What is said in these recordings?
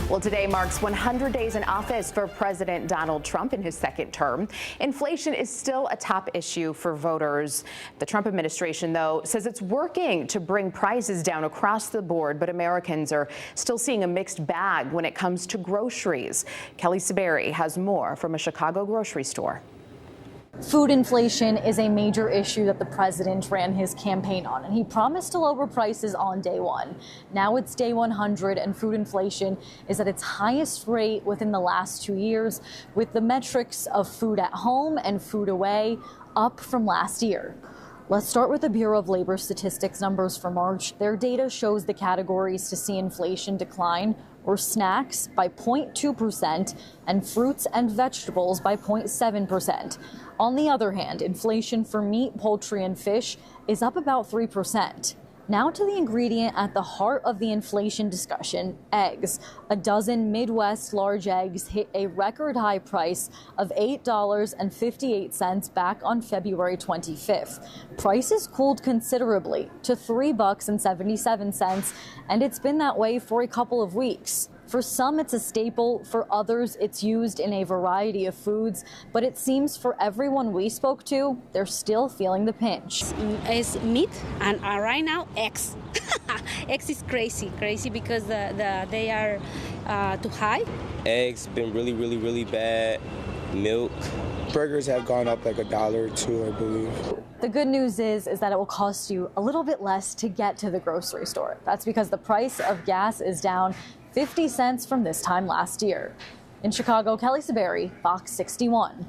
Well, today marks 100 days in office for President Donald Trump in his second term. Inflation is still a top issue for voters. The Trump administration, though, says it's working to bring prices down across the board, but Americans are still seeing a mixed bag when it comes to groceries. Kelly Saberi has more from a Chicago grocery store. Food inflation is a major issue that the president ran his campaign on, and he promised to lower prices on day one. Now it's day 100, and food inflation is at its highest rate within the last 2 years, with the metrics of food at home and food away up from last year. Let's start with the Bureau of Labor Statistics numbers for March. Their data shows the categories to see inflation decline were snacks by 0.2% and fruits and vegetables by 0.7%. On the other hand, inflation for meat, poultry, and fish is up about 3%. Now to the ingredient at the heart of the inflation discussion, eggs. A dozen Midwest large eggs hit a record high price of $8.58 back on February 25th. Prices cooled considerably to $3.77, and it's been that way for a couple of weeks. For some, it's a staple. For others, it's used in a variety of foods. But it seems for everyone we spoke to, they're still feeling the pinch. It's meat and right now eggs. Eggs is crazy because they are too high. Eggs been really bad. Milk. Burgers have gone up like $1 or $2, I believe. The good news is that it will cost you a little bit less to get to the grocery store. That's because the price of gas is down 50 cents from this time last year. In Chicago, Kelly Saberi, Fox 61.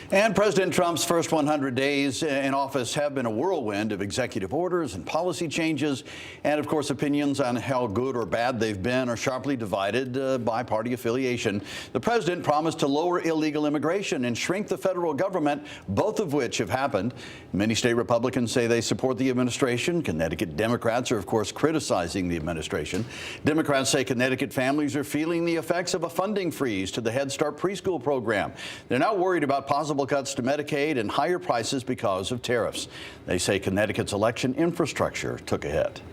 And President Trump's first 100 days in office have been a whirlwind of executive orders and policy changes. And of course, opinions on how good or bad they've been are sharply divided by party affiliation. The president promised to lower illegal immigration and shrink the federal government, both of which have happened. Many state Republicans say they support the administration. Connecticut Democrats are, of course, criticizing the administration. Democrats say Connecticut families are feeling the effects of a funding freeze to the Head Start preschool program. They're now worried about possible cuts to Medicaid and higher prices because of tariffs. They say Connecticut's election infrastructure took a hit.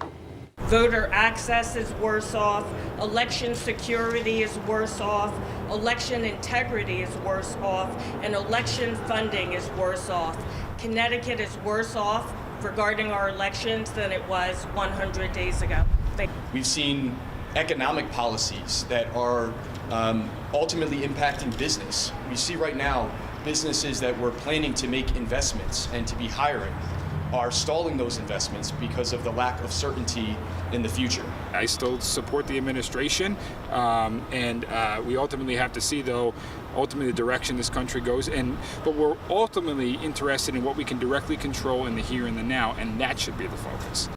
Voter access is worse off, election security is worse off, election integrity is worse off, and election funding is worse off. Connecticut is worse off regarding our elections than it was 100 days ago. We've seen economic policies that are ultimately impacting business. We see right now businesses that were planning to make investments and to be hiring are stalling those investments because of the lack of certainty in the future. I still support the administration, and we ultimately have to see, though, ultimately the direction this country goes. But we're ultimately interested in what we can directly control in the here and the now, and that should be the focus.